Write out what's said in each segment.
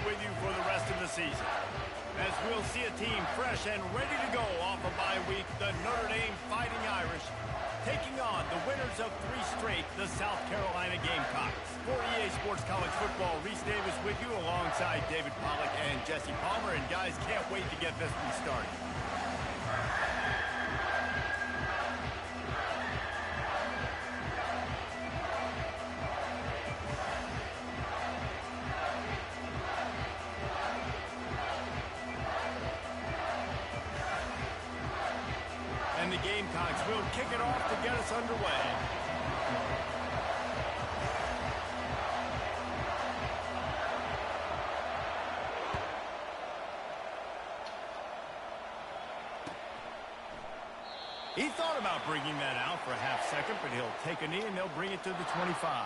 with you for the rest of the season. As we'll see a team fresh and ready to go off a bye week, the Notre Dame Fighting Irish taking on the winners of 3 straight, the South Carolina Gamecocks. For EA Sports College Football, Reese Davis with you alongside David Pollack and Jesse Palmer. And guys, can't wait to get this one started. And the Gamecocks will kick it off to get us underway. He thought about bringing that out for a half second, but he'll take a knee and they'll bring it to the 25.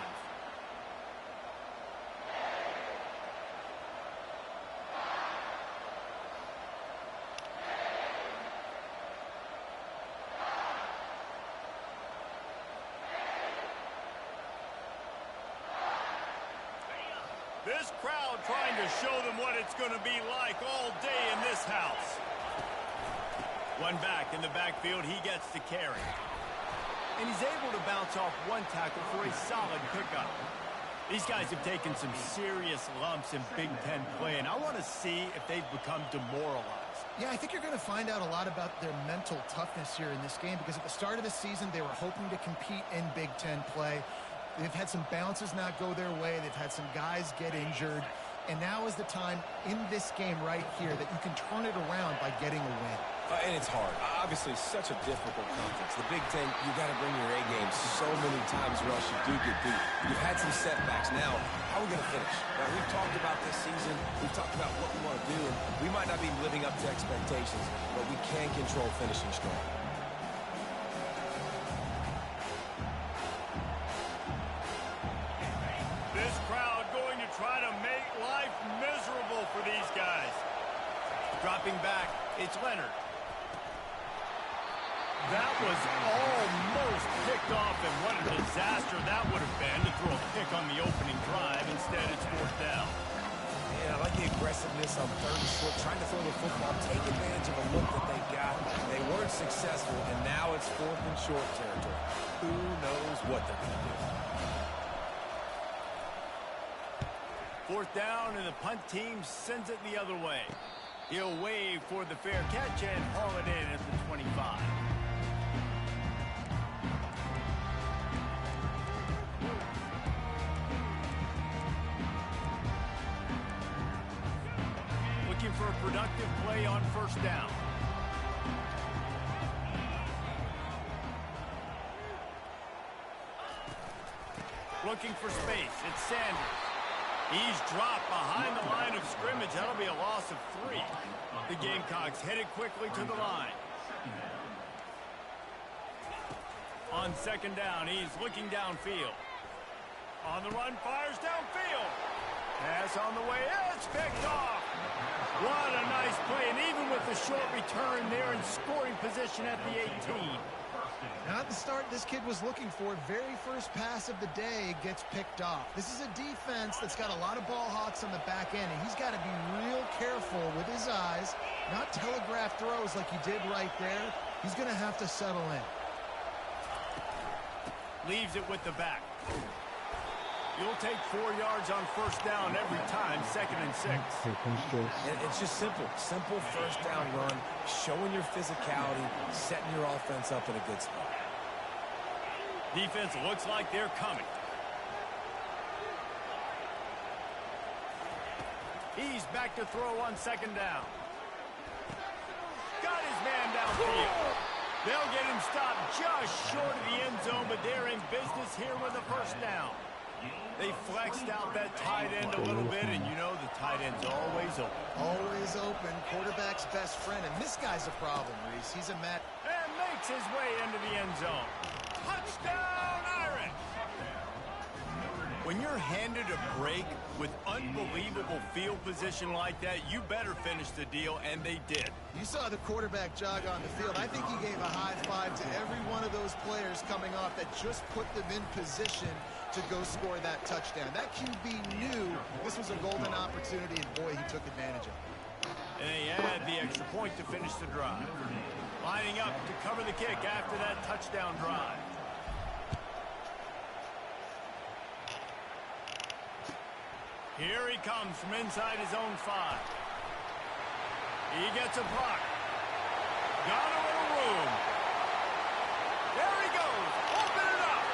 This crowd trying to show them what it's going to be like all day in this house. One back in the backfield, he gets to carry. And he's able to bounce off one tackle for a solid pickup. These guys have taken some serious lumps in Big Ten play, and I want to see if they've become demoralized. Yeah, I think you're going to find out a lot about their mental toughness here in this game, because at the start of the season, they were hoping to compete in Big Ten play. They've had some bounces not go their way. They've had some guys get injured. And now is the time in this game right here that you can turn it around by getting a win. And it's hard. Obviously, such a difficult conference. The Big Ten, you got to bring your A game so many times, or else you do get beat. You've had some setbacks. Now, how are we going to finish? Now, we've talked about this season. We've talked about what we want to do. And we might not be living up to expectations, but we can control finishing strong. This crowd going to try to make life miserable for these guys. Dropping back, it's Leonard. That was almost picked off, and what a disaster that would have been to throw a pick on the opening drive. Instead, it's 4th down. Yeah, I like the aggressiveness on 3rd and short, trying to throw the football, take advantage of a look that they got. They weren't successful, and now it's 4th and short territory. Who knows what they're going to do? 4th down, and the punt team sends it the other way. He'll wave for the fair catch and haul it in at the 25. Looking for a productive play on 1st down. Looking for space. It's Sanders. He's dropped behind the line of scrimmage. That'll be a loss of 3. The Gamecocks headed quickly to the line. On 2nd down, he's looking downfield. On the run, fires downfield. Pass on the way. It's picked off. What a nice play. And even with the short return, they're in scoring position at the 18. Not the start this kid was looking for. Very first pass of the day gets picked off. This is a defense that's got a lot of ball hawks on the back end, and he's got to be real careful with his eyes, not telegraph throws like he did right there. He's going to have to settle in. Leaves it with the back. You'll take 4 yards on 1st down every time, 2nd and 6. It's just simple. Simple 1st down run, showing your physicality, setting your offense up in a good spot. Defense looks like they're coming. He's back to throw on 2nd down. Got his man downfield. They'll get him stopped just short of the end zone, but they're in business here with a 1st down. They flexed out that tight end a little bit, and you know the tight end's always open. Always open. Quarterback's best friend, and this guy's a problem, Reese. He's a match. And makes his way into the end zone. Touchdown, Irish! When you're handed a break with unbelievable field position like that, you better finish the deal, and they did. You saw the quarterback jog on the field. I think he gave a high five to every one of those players coming off that just put them in position to go score that touchdown. That QB knew this was a golden opportunity, and boy, he he took advantage of. And they add the extra point to finish the drive. Lining up to cover the kick after that touchdown drive. Here he comes from inside his own 5. He gets a block. Got a little room. There he goes. Open it up.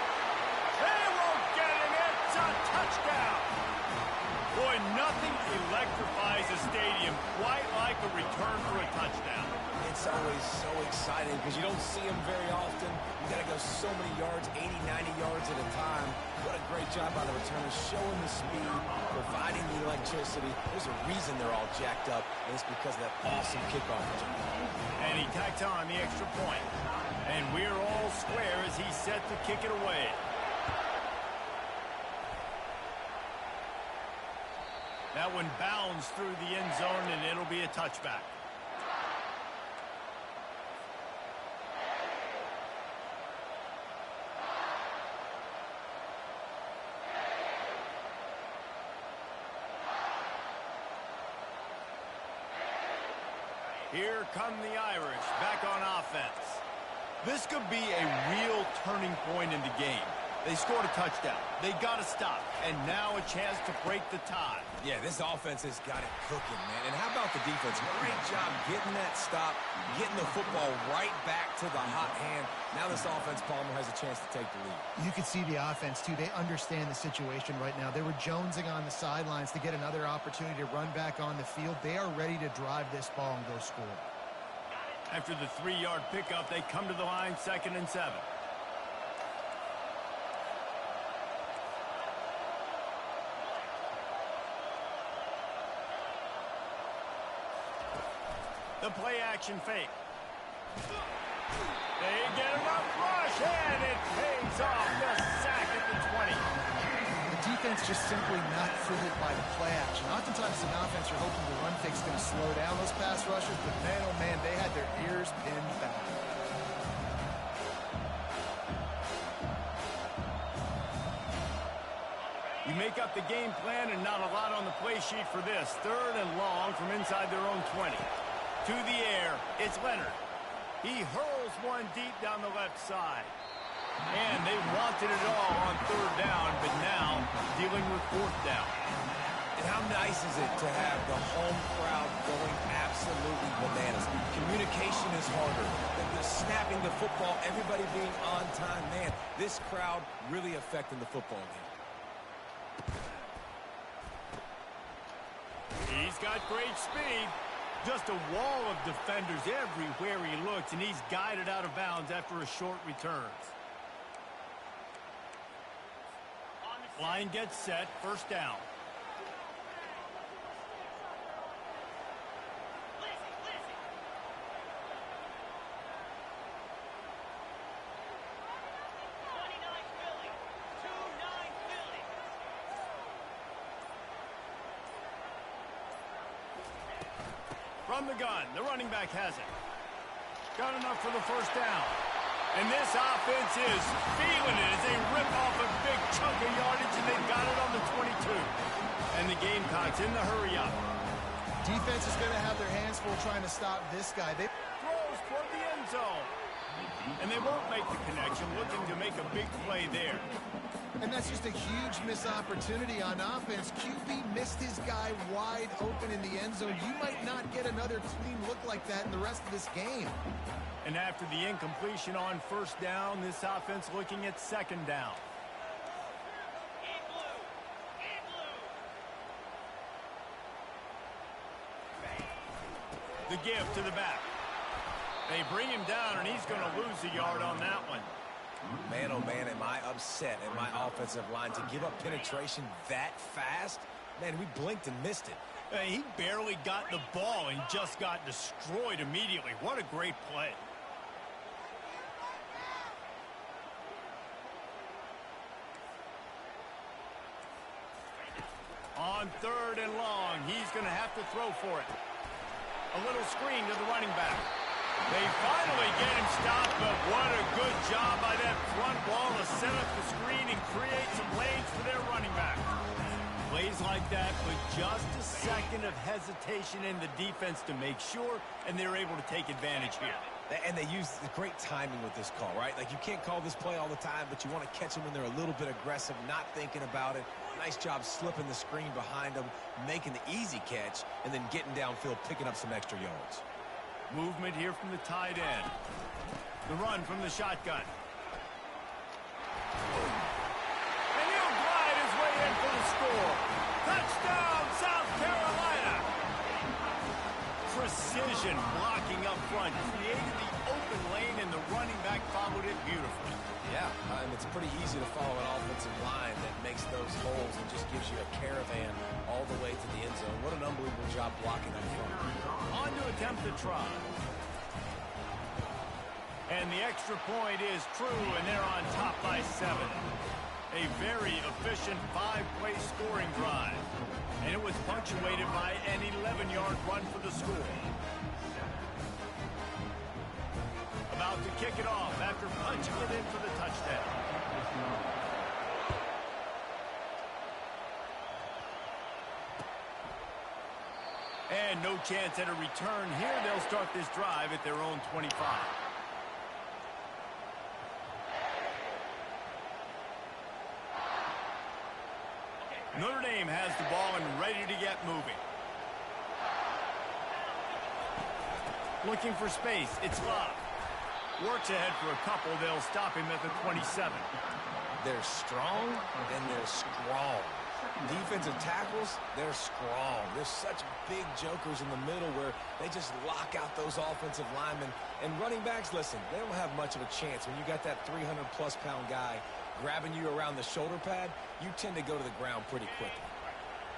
They won't get him. It's a touchdown. Boy, nothing electrifies a stadium quite like a return for a touchdown. It's always so exciting because you don't see them very often. You got to go so many yards, 80, 90 yards at a time. What a great job by the returners, showing the speed, providing the electricity. There's a reason they're all jacked up, and it's because of that awesome kickoff return. And he tacks on the extra point. And we're all square as he's set to kick it away. That one bounds through the end zone, and it'll be a touchback. Here come the Irish back on offense. This could be a real turning point in the game. They scored a touchdown. They got to stop. And now a chance to break the tie. Yeah, this offense has got it cooking, man. And how about the defense? Great job getting that stop, getting the football right back to the hot hand. Now this offense, Palmer, has a chance to take the lead. You can see the offense, too. They understand the situation right now. They were jonesing on the sidelines to get another opportunity to run back on the field. They are ready to drive this ball and go score. After the 3-yard pickup, they come to the line, 2nd and 7. The play-action fake. They get enough rush, and it pays off. The sack at the 20. The defense just simply not fooled by the play action. Oftentimes, an offense, you're hoping the run fake's going to slow down those pass rushes, but man, oh man, they had their ears pinned back. You make up the game plan and not a lot on the play sheet for this. 3rd and long from inside their own 20. To the air, it's Leonard. He hurls one deep down the left side. And they wanted it all on 3rd down, but now dealing with 4th down. And how nice is it to have the home crowd going absolutely bananas? Communication is harder. The snapping the football, everybody being on time. Man, this crowd really affecting the football game. He's got great speed. Just a wall of defenders everywhere he looks, and he's guided out of bounds after a short return. Line gets set, 1st down. From the gun, the running back has it. Got enough for the 1st down. And this offense is feeling it as they rip off a big chunk of yardage, and they've got it on the 22. And the Gamecocks in the hurry-up. Defense is going to have their hands full trying to stop this guy. They throws toward the end zone. And they won't make the connection, looking to make a big play there. And that's just a huge missed opportunity on offense. QB missed his guy wide open in the end zone. You might not get another clean look like that in the rest of this game. And after the incompletion on 1st down, this offense looking at 2nd down. The give to the back. They bring him down, and he's going to lose a yard on that one. Man, oh man, am I upset at my offensive line to give up penetration that fast? Man, we blinked and missed it. He barely got the ball and just got destroyed immediately. What a great play. On 3rd and long, he's going to have to throw for it. A little screen to the running back. They finally get him stopped, but what a good job by that front wall to set up the screen and create some lanes for their running back. Plays like that, but just a second of hesitation in the defense to make sure, and they're able to take advantage here. And they use the great timing with this call, right? Like, you can't call this play all the time, but you want to catch them when they're a little bit aggressive, not thinking about it. Nice job slipping the screen behind them, making the easy catch, and then getting downfield, picking up some extra yards. Movement here from the tight end. The run from the shotgun. And he'll glide his way in for the score. Touchdown, South Carolina! Precision blocking up front. Created the open lane, and the running back followed it beautifully. Yeah, and it's pretty easy to follow an offensive line that makes those holes and just gives you a caravan all the way to the end zone. What an unbelievable job blocking up front. On to attempt the try. And the extra point is true, and they're on top by 7. A very efficient 5-play scoring drive. And it was punctuated by an 11-yard run for the score. About to kick it off after punching it in for the touchdown. And no chance at a return here. They'll start this drive at their own 25. Notre Dame has the ball and ready to get moving. Looking for space. It's Love. Works ahead for a couple. They'll stop him at the 27. They're strong, and they're strong. Defensive tackles, they're strong. There's such big jokers in the middle where they just lock out those offensive linemen. And running backs, listen, they don't have much of a chance. When you got that 300-plus pound guy grabbing you around the shoulder pad, you tend to go to the ground pretty quickly.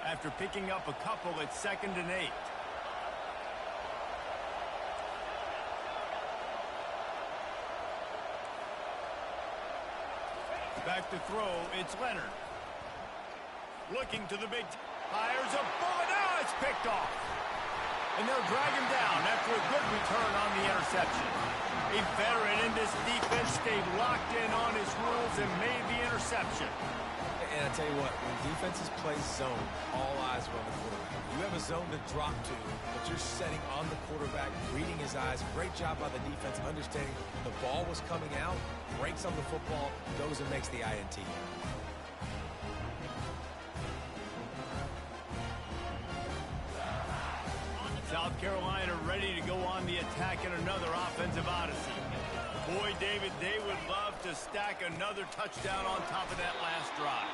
After picking up a couple, it's 2nd and 8. Back to throw, it's Leonard. Looking to the big, fires a bullet, now it's picked off. And they'll drag him down after a good return on the interception. A veteran in this defense stayed locked in on his rules and made the interception. And I tell you what, when defenses play zone, all eyes are on the quarterback. You have a zone to drop to, but you're setting on the quarterback, reading his eyes. Great job by the defense, understanding the ball was coming out, breaks on the football, goes and makes the INT. South Carolina ready to go on the attack in another offensive odyssey. Boy, David, they would love to stack another touchdown on top of that last drive.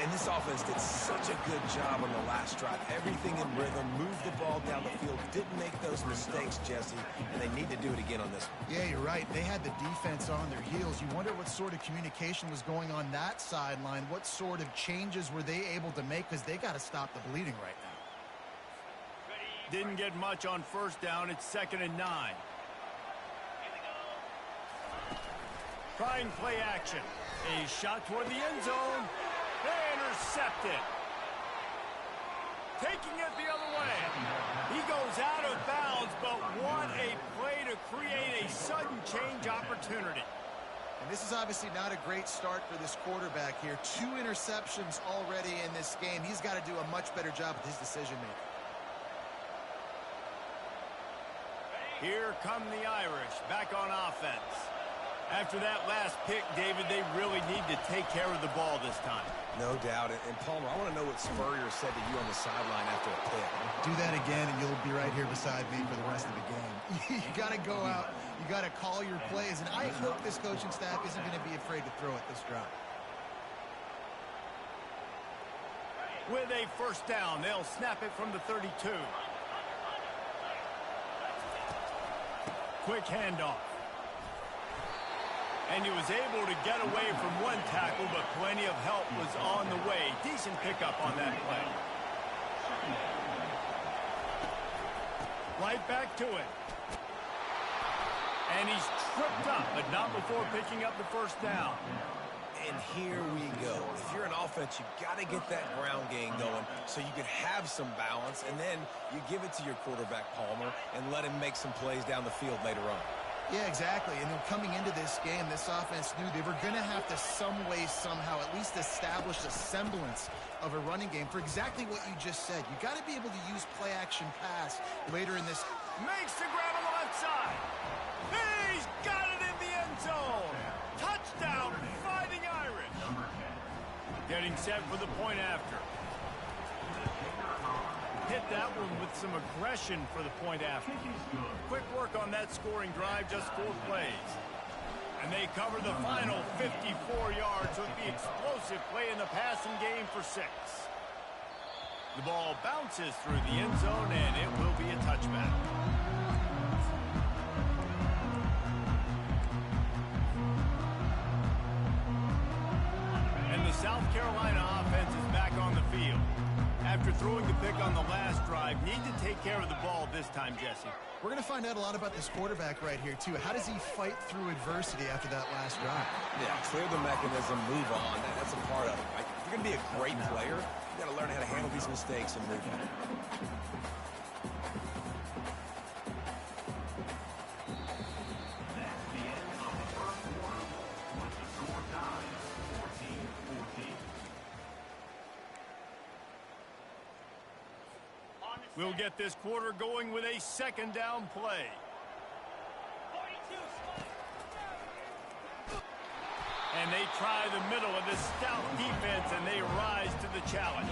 And this offense did such a good job on the last drive. Everything in rhythm, moved the ball down the field, didn't make those mistakes, Jesse, and they need to do it again on this one. Yeah, you're right. They had the defense on their heels. You wonder what sort of communication was going on that sideline. What sort of changes were they able to make? Because they got to stop the bleeding right now. Didn't get much on first down. It's 2nd and 9. Trying play action. A shot toward the end zone. They intercepted. Taking it the other way. He goes out of bounds, but what a play to create a sudden change opportunity. And this is obviously not a great start for this quarterback here. 2 interceptions already in this game. He's got to do a much better job with his decision-making. Here come the Irish back on offense. After that last pick, David, they really need to take care of the ball this time. No doubt. And Palmer, I want to know what Spurrier said to you on the sideline after a pick. Do that again, and you'll be right here beside me for the rest of the game. You got to go out. You got to call your plays. And I hope this coaching staff isn't going to be afraid to throw it this drive. With a first down, they'll snap it from the 32. Quick handoff. And he was able to get away from one tackle, but plenty of help was on the way. Decent pickup on that play. Right back to it. And he's tripped up, but not before picking up the first down. And here we go. If you're an offense, you've got to get that ground game going so you can have some balance, and then you give it to your quarterback, Palmer, and let him make some plays down the field later on. Yeah, exactly. And then coming into this game, this offense knew they were going to have to some way, somehow, at least establish a semblance of a running game for exactly what you just said. You got to be able to use play-action pass later in this. Makes the grab on the left side. He's got it in the end zone. Touchdown, Fighting Irish. Getting set for the point after. Hit that one with some aggression for the point after. Quick work on that scoring drive, just 4 plays. And they cover the final 54 yards with the explosive play in the passing game for 6. The ball bounces through the end zone, and it will be a touchback. And the South Carolina offense is back on the field. After throwing the pick on the last drive, need to take care of the ball this time, Jesse. We're going to find out a lot about this quarterback right here, too. How does he fight through adversity after that last drive? Yeah, clear the mechanism, move on. That's a part of it. Right? If you're going to be a great player, you got to learn how to handle these mistakes and move on. We'll get this quarter going with a second down play. And they try the middle of this stout defense, and they rise to the challenge.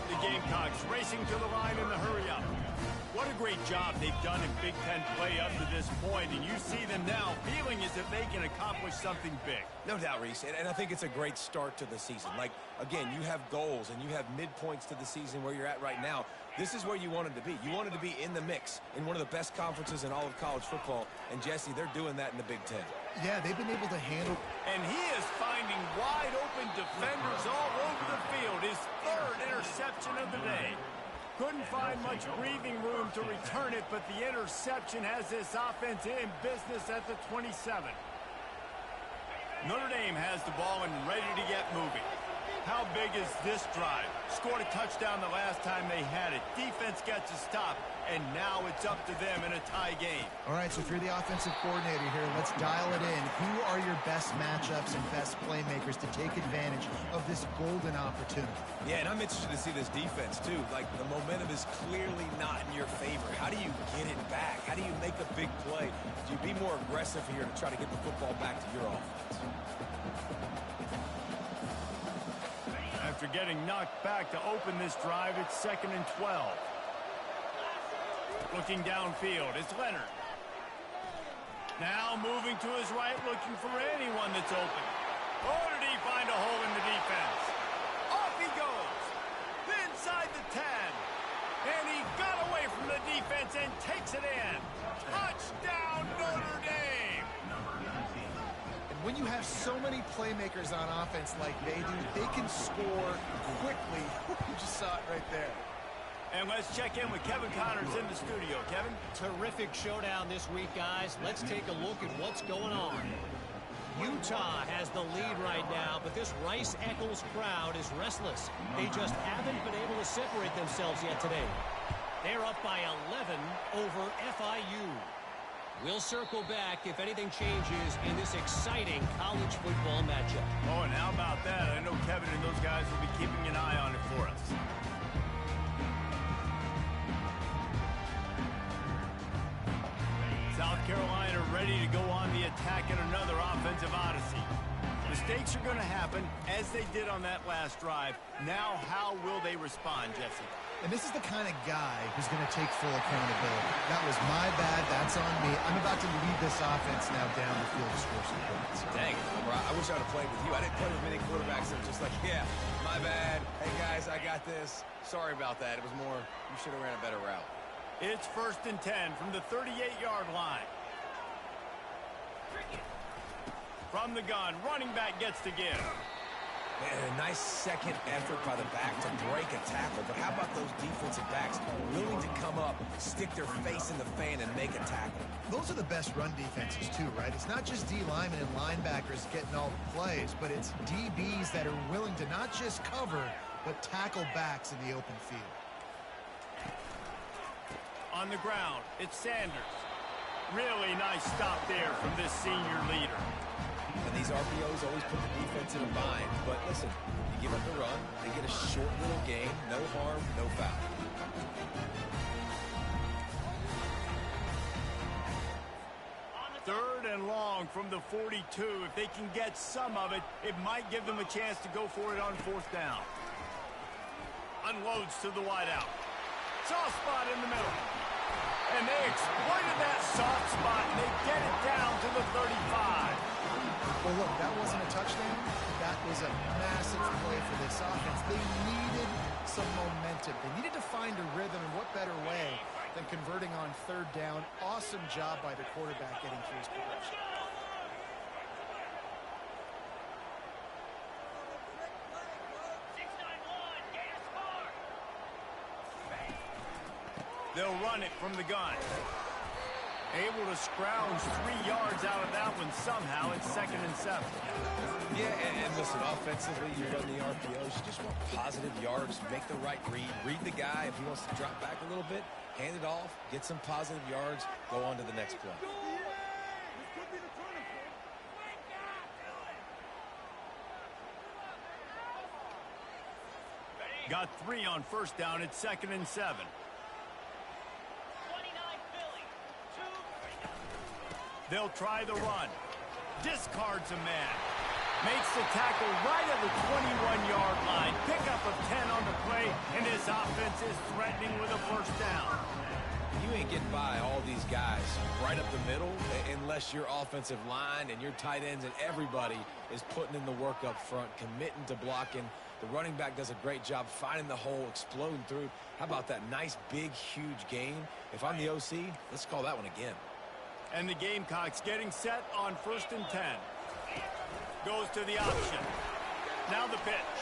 The Gamecocks racing to the line in the hurry-up. What a great job they've done in Big Ten play up to this point, and you see them now feeling as if they can accomplish something big. No doubt, Reese, and I think it's a great start to the season. Like, again, you have goals and you have midpoints to the season where you're at right now. This is where you wanted to be. You wanted to be in the mix in one of the best conferences in all of college football, and Jesse, they're doing that in the Big Ten. Yeah, they've been able to handle. And he is finding wide-open defenders all over the field. His 3rd interception of the day. Couldn't find much breathing room to return it, but the interception has this offense in business at the 27. Notre Dame has the ball and ready to get moving. How big is this drive? Scored a touchdown the last time they had it. Defense gets a stop, and now it's up to them in a tie game. All right, so if you're the offensive coordinator here, let's dial it in. Who are your best matchups and best playmakers to take advantage of this golden opportunity? Yeah, and I'm interested to see this defense, too. Like, the momentum is clearly not in your favor. How do you get it back? How do you make a big play? Do you be more aggressive here to try to get the football back to your offense? After getting knocked back to open this drive, it's 2nd and 12. Looking downfield, it's Leonard. Now moving to his right, looking for anyone that's open. Oh, did he find a hole in the defense? Off he goes. Inside the 10. And he got away from the defense and takes it in. Touchdown, Notre Dame. When you have so many playmakers on offense like they do, they can score quickly. You just saw it right there. And let's check in with Kevin Connors in the studio. Kevin? Terrific showdown this week, guys. Let's take a look at what's going on. Utah has the lead right now, but this Rice-Eccles crowd is restless. They just haven't been able to separate themselves yet today. They're up by 11 over FIU. We'll circle back if anything changes in this exciting college football matchup. Oh, and how about that? I know Kevin and those guys will be keeping an eye on it for us. South Carolina ready to go on the attack in another offensive odyssey. Mistakes are going to happen as they did on that last drive. Now, how will they respond, Jesse? And this is the kind of guy who's going to take full accountability. That was my bad. That's on me. I'm about to lead this offense now down the field to score some points. Dang, I wish I would have played with you. I didn't play with many quarterbacks that were just like, yeah, my bad. Hey, guys, I got this. Sorry about that. It was more, you should have ran a better route. It's 1st and 10 from the 38-yard line. From the gun, running back gets to give. Man, a nice second effort by the back to break a tackle. But how about those defensive backs willing to come up, stick their face in the fan, and make a tackle? Those are the best run defenses, too, right? It's not just D linemen and linebackers getting all the plays, but it's DBs that are willing to not just cover, but tackle backs in the open field. On the ground, it's Sanders. Really nice stop there from this senior leader. And these RPOs always put the defense in a bind. But listen, you give up the run, they get a short little gain, no harm, no foul. Third and long from the 42. If they can get some of it, it might give them a chance to go for it on fourth down. Unloads to the wideout. Soft spot in the middle. And they exploited that soft spot, and they get it down to the 35. Well, look, that wasn't a touchdown. That was a massive play for this offense. They needed some momentum. They needed to find a rhythm, and what better way than converting on third down. Awesome job by the quarterback getting through his progression. They'll run it from the gun. Able to scrounge 3 yards out of that one somehow. It's 2nd and 7. Yeah, and listen, offensively, you run the RPOs. You just want positive yards, make the right read. Read the guy. If he wants to drop back a little bit, hand it off, get some positive yards, go on to the next play. Got 3 on first down. It's 2nd and 7. They'll try the run. Discards a man. Makes the tackle right at the 21-yard line. Pickup of 10 on the play, and his offense is threatening with a first down. You ain't getting by all these guys right up the middle unless your offensive line and your tight ends and everybody is putting in the work up front, committing to blocking. The running back does a great job finding the hole, exploding through. How about that nice, big, huge gain? If I'm the OC, let's call that one again. And the Gamecocks getting set on 1st and 10. Goes to the option. Now the pitch.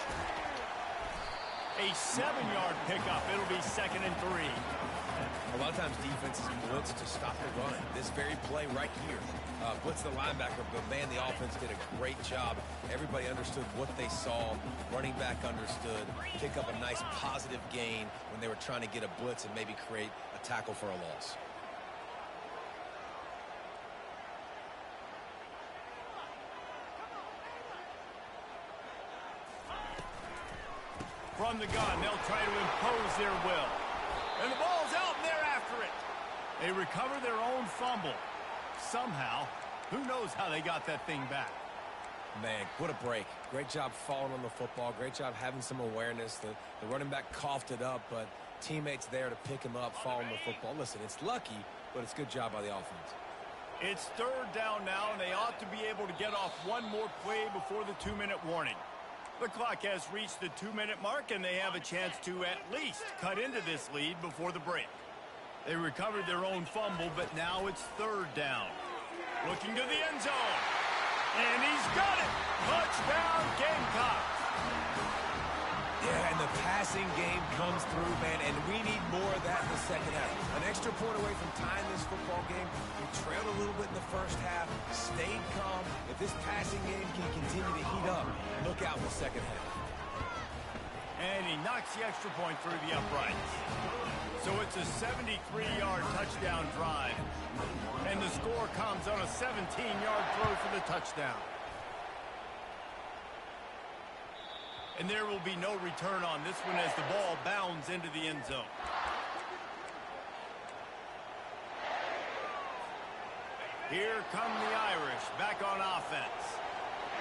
A 7-yard pickup. It'll be 2nd and 3. A lot of times defenses blitz to stop the run. This very play right here. Blitz the linebacker, but man, the offense did a great job. Everybody understood what they saw. Running back understood. Pick up a nice positive gain when they were trying to get a blitz and maybe create a tackle for a loss. From the gun, they'll try to impose their will. And the ball's out, and they're after it. They recover their own fumble. Somehow, who knows how they got that thing back. Man, what a break. Great job falling on the football. Great job having some awareness. The running back coughed it up, but teammates there to pick him up, fall on the football. Listen, it's lucky, but it's good job by the offense. It's third down now, and they ought to be able to get off one more play before the 2-minute warning. The clock has reached the 2-minute mark, and they have a chance to at least cut into this lead before the break. They recovered their own fumble, but now it's third down. Looking to the end zone. And he's got it. Touchdown, Gamecocks. Yeah, and the passing game comes through, man, and we need more of that in the second half. An extra point away from tying this football game. We trailed a little bit in the first half, stayed calm. If this passing game can continue to heat up, look out in the second half. And he knocks the extra point through the uprights. So it's a 73-yard touchdown drive. And the score comes on a 17-yard throw for the touchdown. And there will be no return on this one as the ball bounds into the end zone. Here come the Irish back on offense.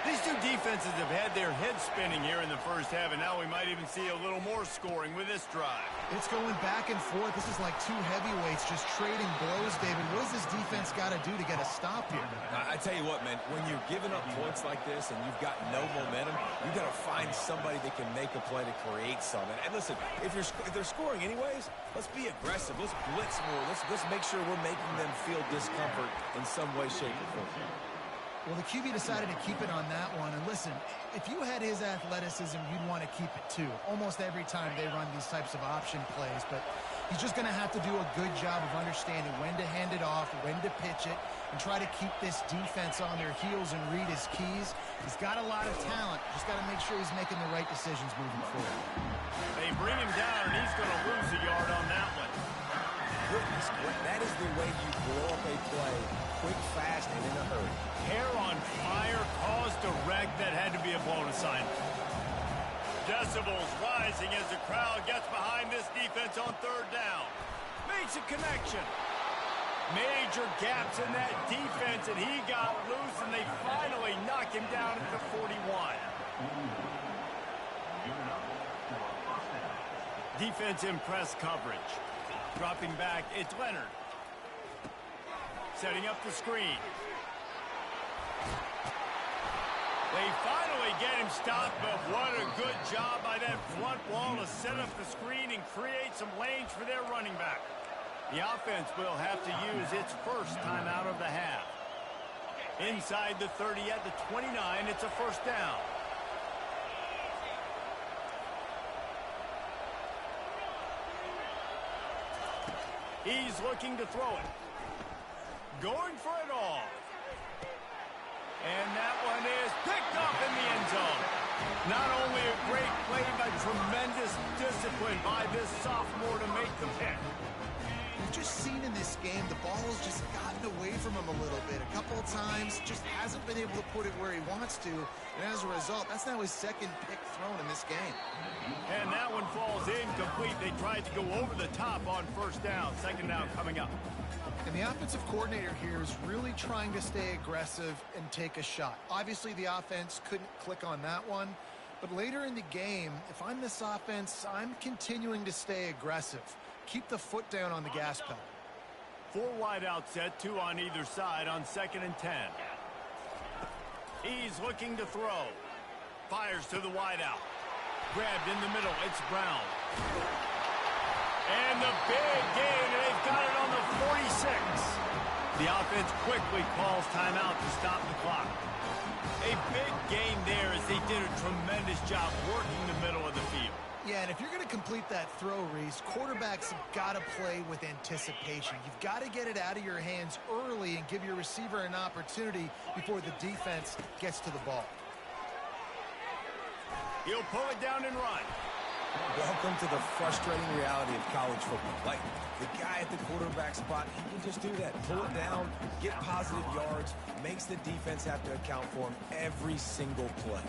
These two defenses have had their heads spinning here in the first half, and now we might even see a little more scoring with this drive. It's going back and forth. This is like two heavyweights just trading blows, David. What does this defense got to do to get a stop here? I tell you what, man, when you're giving up points like this and you've got no momentum, you got to find somebody that can make a play to create something. And listen, if they're scoring anyways, let's be aggressive. Let's blitz more. Let's make sure we're making them feel discomfort in some way, shape, or form. Well, the QB decided to keep it on that one. And listen, if you had his athleticism, you'd want to keep it too. Almost every time they run these types of option plays. But he's just going to have to do a good job of understanding when to hand it off, when to pitch it, and try to keep this defense on their heels and read his keys. He's got a lot of talent. Just got to make sure he's making the right decisions moving forward. They bring him down, and he's going to lose a yard on that one. quickness. That is the way you blow up a play quick, fast, and in a hurry. Hair on fire caused a wreck that had to be a blown assignment. Decibels rising as the crowd gets behind this defense on third down. Makes a connection. Major gaps in that defense, and he got loose, and they finally knock him down at the 41. Defense in press coverage. Dropping back, it's Leonard. Setting up the screen. They finally get him stopped, but what a good job by that front wall to set up the screen and create some lanes for their running back. The offense will have to use its first time out of the half. Inside the 30 at the 29, it's a first down. He's looking to throw it. Going for it all. And that one is picked up in the end zone. Not only a great play, but tremendous discipline by this sophomore to make the pick. We've just seen in this game the ball's just gotten away from him a little bit. A couple of times, just hasn't been able to put it where he wants to. And as a result, that's now his second pick thrown in this game. And that one falls incomplete. They tried to go over the top on first down. Second down coming up. And the offensive coordinator here is really trying to stay aggressive and take a shot. Obviously, the offense couldn't click on that one. But later in the game, if I'm this offense, I'm continuing to stay aggressive. Keep the foot down on the gas pedal. 4 wide out set, 2 on either side on 2nd and 10. He's looking to throw. Fires to the wide out. Grabbed in the middle. It's Brown. And the big gain, and they've got it on the 46. The offense quickly calls timeout to stop the clock. A big gain there as they did a tremendous job working the middle of the field. Yeah, and if you're going to complete that throw, Reese, quarterbacks have got to play with anticipation. You've got to get it out of your hands early and give your receiver an opportunity before the defense gets to the ball. He'll pull it down and run. Welcome to the frustrating reality of college football. Like, the guy at the quarterback spot, he can just do that. Pull it down, get positive yards, makes the defense have to account for him every single play.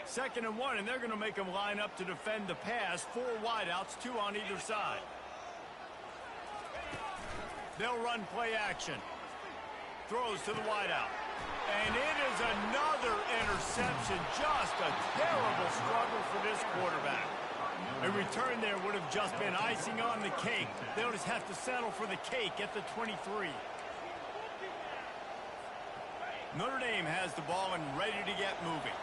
2nd and 1, and they're going to make them line up to defend the pass. 4 wideouts, 2 on either side. They'll run play action. Throws to the wideout. And it is another interception. Just a terrible struggle for this quarterback. A return there would have just been icing on the cake. They'll just have to settle for the cake at the 23. Notre Dame has the ball and ready to get moving.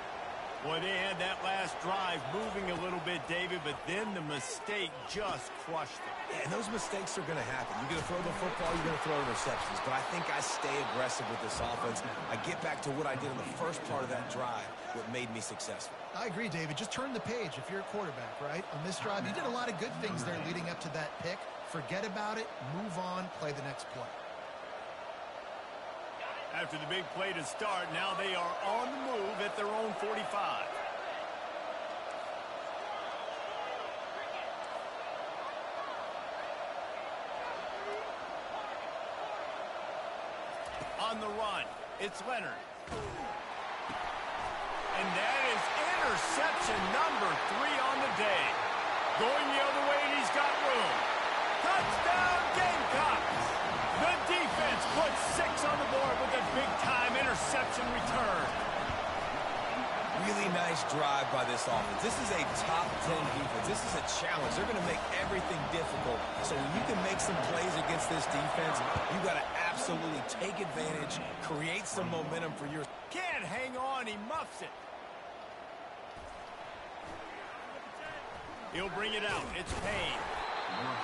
Boy, they had that last drive moving a little bit, David, but then the mistake just crushed them. Yeah, and those mistakes are going to happen. You're going to throw the football, you're going to throw interceptions. But I think I stay aggressive with this offense. I get back to what I did in the first part of that drive, what made me successful. I agree, David. Just turn the page if you're a quarterback, right? On this drive, you did a lot of good things there leading up to that pick. Forget about it, move on, play the next play. After the big play to start, now they are on the move at their own 45. On the run, it's Leonard. And that is interception number 3 on the day. Going the other way, and he's got room. Touchdown, Gamecocks! The defense puts 6 on the board with a big-time interception return. Really nice drive by this offense. This is a top 10 defense. This is a challenge. They're going to make everything difficult. So when you can make some plays against this defense, you've got to absolutely take advantage, create some momentum for your... Can't hang on. He muffs it. He'll bring it out. It's Payne.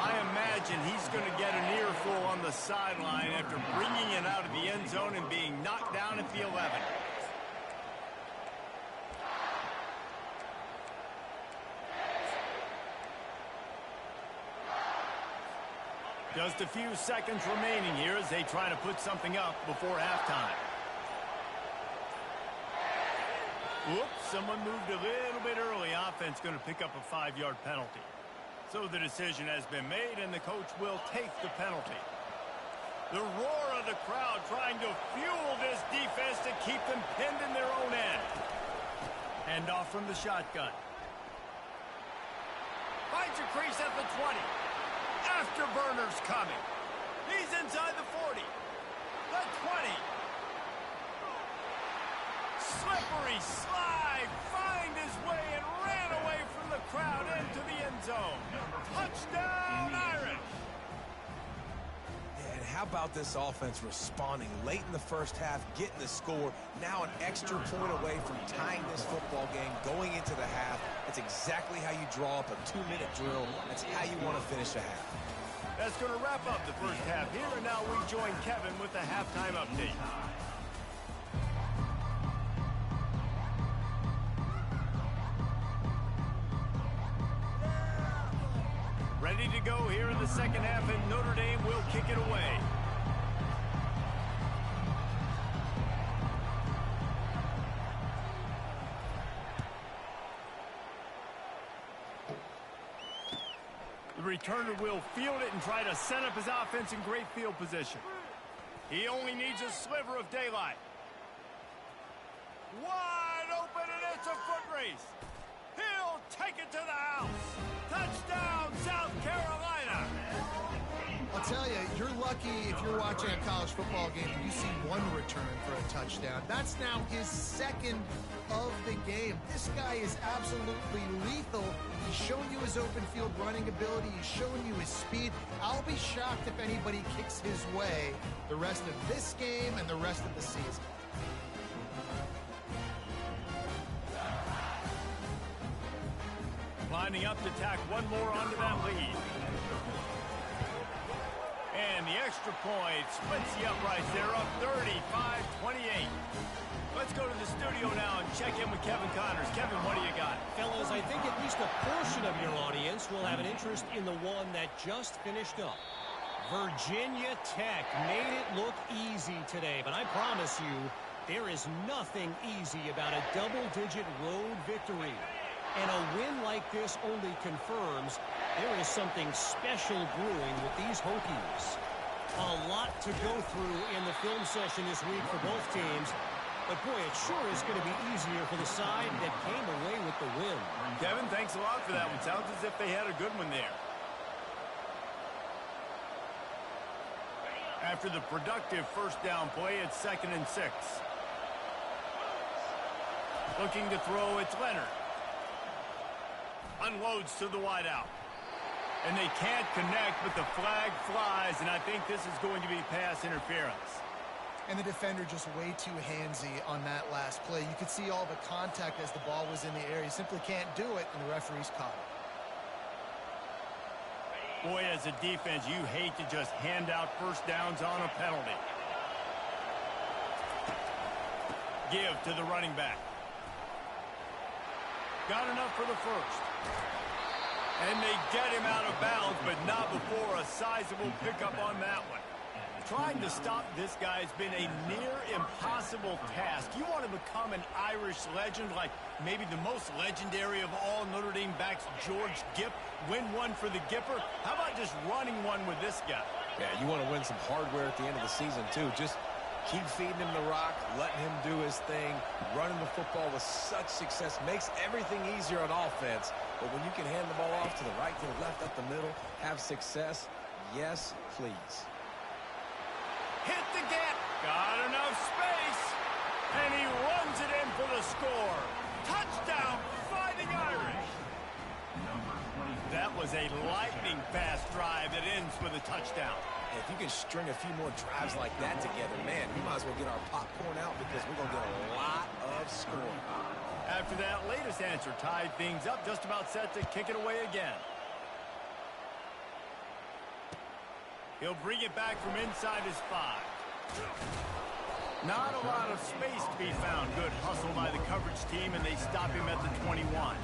I imagine he's going to get an earful on the sideline after bringing it out of the end zone and being knocked down at the 11. Just a few seconds remaining here as they try to put something up before halftime. Whoops, someone moved a little bit early. Offense going to pick up a 5-yard penalty. So the decision has been made, and the coach will take the penalty. The roar of the crowd trying to fuel this defense to keep them pinned in their own end. Hand off from the shotgun. Finds a crease at the 20. Afterburner's coming. He's inside the 40. The 20. Slippery slide. Find his way and ran away from the crowd into the end zone. Touchdown, Irish. And how about this offense responding late in the first half, getting the score, now an extra point away from tying this football game, going into the half. That's exactly how you draw up a 2-minute drill. That's how you want to finish a half. That's going to wrap up the first half here, and now we join Kevin with the halftime update. Ready to go here in the second half, and Notre Dame will kick it away. The returner will field it and try to set up his offense in great field position. He only needs a sliver of daylight. Wide open, and it's a foot race. He'll take it to the house. Touchdown, South Carolina. I'll tell you, you're lucky if you're watching a college football game and you see one return for a touchdown. That's now his second of the game. This guy is absolutely lethal. He's showing you his open field running ability. He's showing you his speed. I'll be shocked if anybody kicks his way the rest of this game and the rest of the season. Lining up to tack one more onto that lead. And the extra point splits the uprights. They're up 35-28. Let's go to the studio now and check in with Kevin Connors. Kevin, what do you got? Fellas, I think at least a portion of your audience will have an interest in the one that just finished up. Virginia Tech made it look easy today, but I promise you, there is nothing easy about a double-digit road victory. And a win like this only confirms there is something special brewing with these Hokies. A lot to go through in the film session this week for both teams. But, boy, it sure is going to be easier for the side that came away with the win. Kevin, thanks a lot for that one. Sounds as if they had a good one there. After the productive first down play, it's 2nd and 6. Looking to throw, it's Leonard. Unloads to the wideout. And they can't connect, but the flag flies, and I think this is going to be pass interference. And the defender just way too handsy on that last play. You could see all the contact as the ball was in the air. He simply can't do it, and the referee's caught it. Boy, as a defense, you hate to just hand out first downs on a penalty. Give to the running back. Got enough for the first. And they get him out of bounds, but not before a sizable pickup on that one. Trying to stop this guy has been a near impossible task. You want to become an Irish legend, like maybe the most legendary of all Notre Dame backs, George Gipp, win one for the Gipper. How about just running one with this guy? Yeah, you want to win some hardware at the end of the season, too. Just keep feeding him the rock, letting him do his thing, running the football with such success. Makes everything easier on offense. But when you can hand the ball off to the right, to the left, up the middle, have success, yes, please. Hit the gap. Got enough space. And he runs it in for the score. Touchdown, Fighting Irish. That was a lightning-fast drive that ends with a touchdown. If you can string a few more drives like that together, man, we might as well get our popcorn out because we're going to get a lot of scoring. After that latest answer tied things up, just about set to kick it away again. He'll bring it back from inside his 5. Not a lot of space to be found. Good hustle by the coverage team, and they stop him at the 21.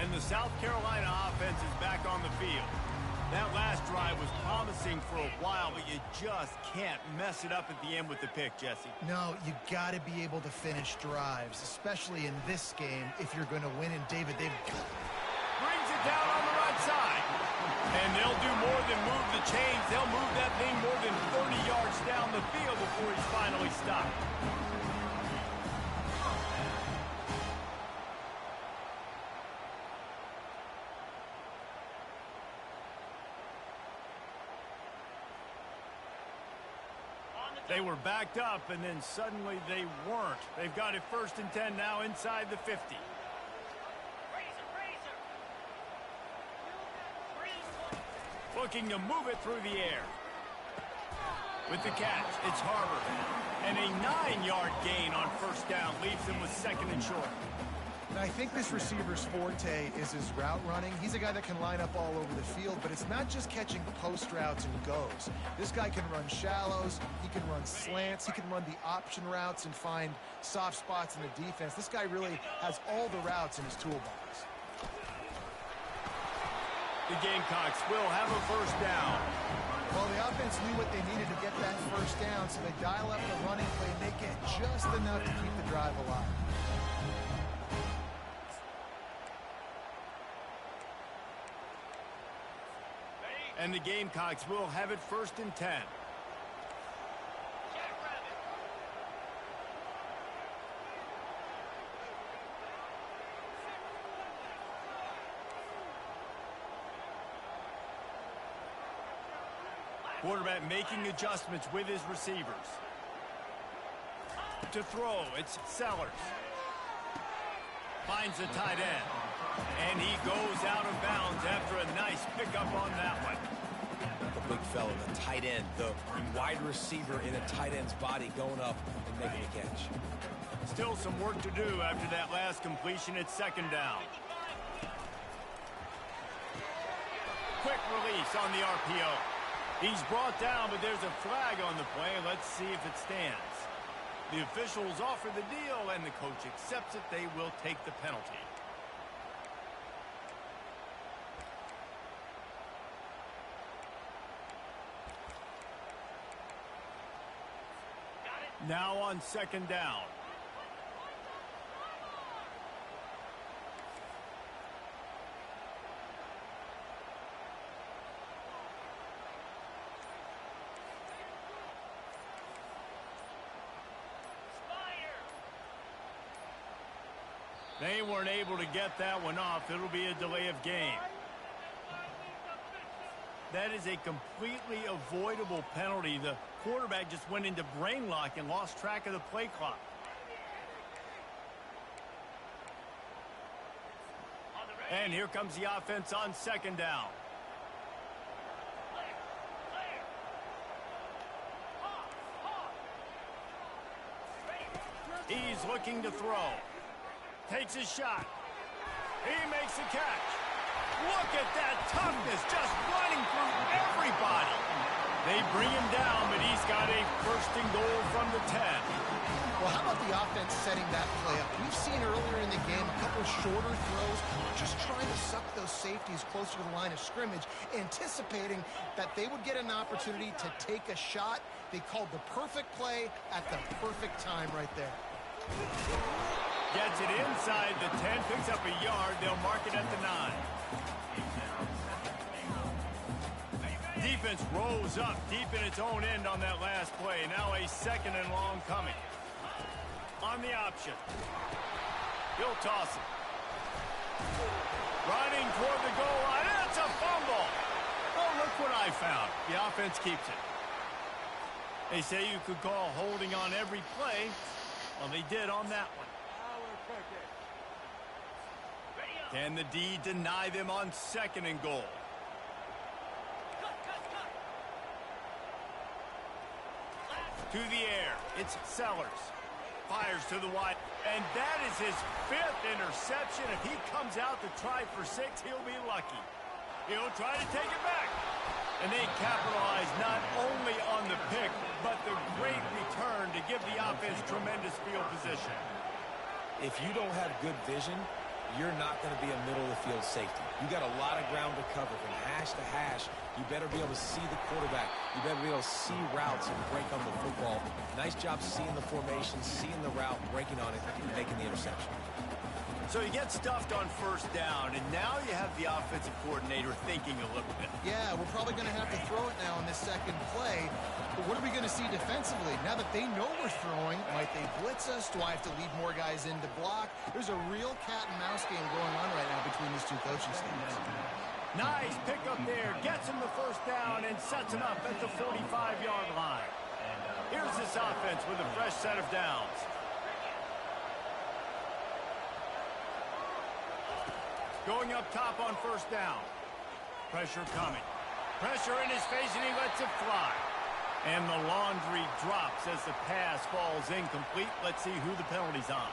And the South Carolina offense is back on the field. That last drive was promising for a while, but you just can't mess it up at the end with the pick, Jesse. No, you got to be able to finish drives, especially in this game if you're going to win. And David, they've got... Brings it down on the right side. And they'll do more than move the chains. They'll move that thing more than 30 yards down the field before he's finally stopped. They were backed up, and then suddenly they weren't. They've got it 1st and 10 now inside the 50. Looking to move it through the air. With the catch, it's Harvard. And a 9-yard gain on 1st down leaves them with 2nd and short. And I think this receiver's forte is his route running. He's a guy that can line up all over the field, but it's not just catching post routes and goes. This guy can run shallows, he can run slants, he can run the option routes and find soft spots in the defense. This guy really has all the routes in his toolbox. The Gamecocks will have a 1st down. Well, the offense knew what they needed to get that 1st down, so they dial up the running play and they get just enough to keep the drive alive. And the Gamecocks will have it 1st and 10. Quarterback making adjustments with his receivers. To throw, it's Sellers. Finds the tight end. And he goes out of bounds after a nice pickup on that one. The big fella, the tight end, the wide receiver in a tight end's body going up and making a catch. Still some work to do after that last completion. It's 2nd down. Quick release on the RPO. He's brought down, but there's a flag on the play. Let's see if it stands. The officials offer the deal, and the coach accepts it. They will take the penalty. Now on 2nd down. They weren't able to get that one off. It'll be a delay of game. That is a completely avoidable penalty. The quarterback just went into brain lock and lost track of the play clock. And here comes the offense on 2nd down. He's looking to throw. Takes his shot. He makes the catch. Look at that toughness, just running through everybody. They bring him down, but he's got a 1st and goal from the 10. Well, how about the offense setting that play up? We've seen earlier in the game a couple shorter throws, just trying to suck those safeties closer to the line of scrimmage, anticipating that they would get an opportunity to take a shot. They called the perfect play at the perfect time right there. Gets it inside the 10, picks up a yard. They'll mark it at the 9. Defense rose up deep in its own end on that last play. Now a 2nd and long coming. On the option. He'll toss it. Running toward the goal line. It's a fumble. Oh, look what I found. The offense keeps it. They say you could call holding on every play. Well, they did on that one. Can the D deny them on 2nd and goal? To the air, it's Sellers. Fires to the wide, and that is his 5th interception. If he comes out to try for 6, he'll be lucky. He'll try to take it back. And they capitalize not only on the pick, but the great return to give the offense tremendous field position. If you don't have good vision, you're not going to be a middle-of-the-field safety. You got a lot of ground to cover from hash to hash. You better be able to see the quarterback. You better be able to see routes and break on the football. Nice job seeing the formation, seeing the route, breaking on it, and making the interception. So you get stuffed on first down, and now you have the offensive coordinator thinking a little bit. Yeah, we're probably going to have to throw it now in this second play. But what are we going to see defensively? Now that they know we're throwing, might they blitz us? Do I have to lead more guys in to block? There's a real cat and mouse game going on right now between these two coaching staffs. Nice pickup there. Gets him the first down and sets him up at the 45-yard line. Here's this offense with a fresh set of downs. Going up top on first down. Pressure coming. Pressure in his face, and he lets it fly. And the laundry drops as the pass falls incomplete. Let's see who the penalty's on.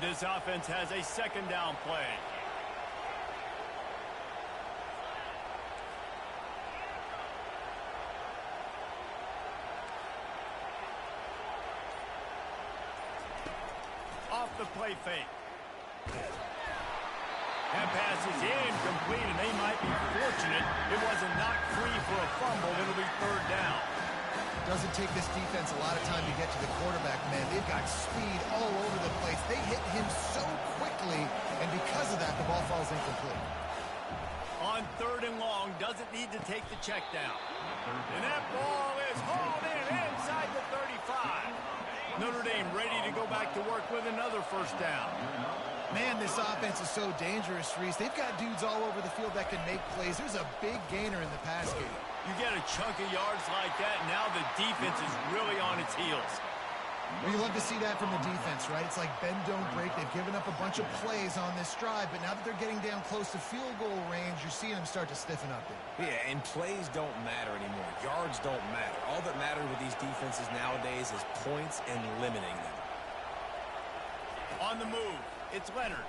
This offense has a second down play. Off the play fake. That pass is incomplete, and they might be fortunate it wasn't knocked free for a fumble. It'll be third down. Doesn't take this defense a lot of time to get to the quarterback, man. They've got speed all over the place. They hit him so quickly, and because of that, the ball falls incomplete. On third and long, doesn't need to take the check down. And that ball is hauled in inside the 35. Notre Dame ready to go back to work with another first down. Man, this offense is so dangerous, Reese. They've got dudes all over the field that can make plays. There's a big gainer in the pass game. You get a chunk of yards like that, and now the defense is really on its heels. Well, you love to see that from the defense, right? It's like bend, don't break. They've given up a bunch of plays on this drive, but now that they're getting down close to field goal range, you're seeing them start to stiffen up there. Yeah, and plays don't matter anymore. Yards don't matter. All that matters with these defenses nowadays is points and limiting them. On the move, it's Leonard.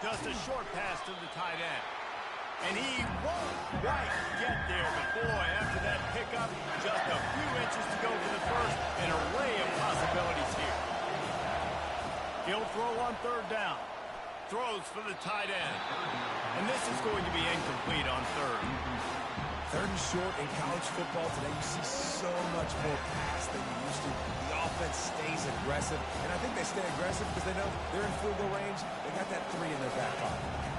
Just a short pass to the tight end. And he won't quite get there, but boy, after that pickup, just a few inches to go for the first, an array of possibilities here. He'll throw on third down. Throws for the tight end. And this is going to be incomplete on third. Third and short in college football today, you see so much more pass than you used to. The offense stays aggressive, and I think they stay aggressive because they know they're in field goal range. They got that 3 in their back pocket.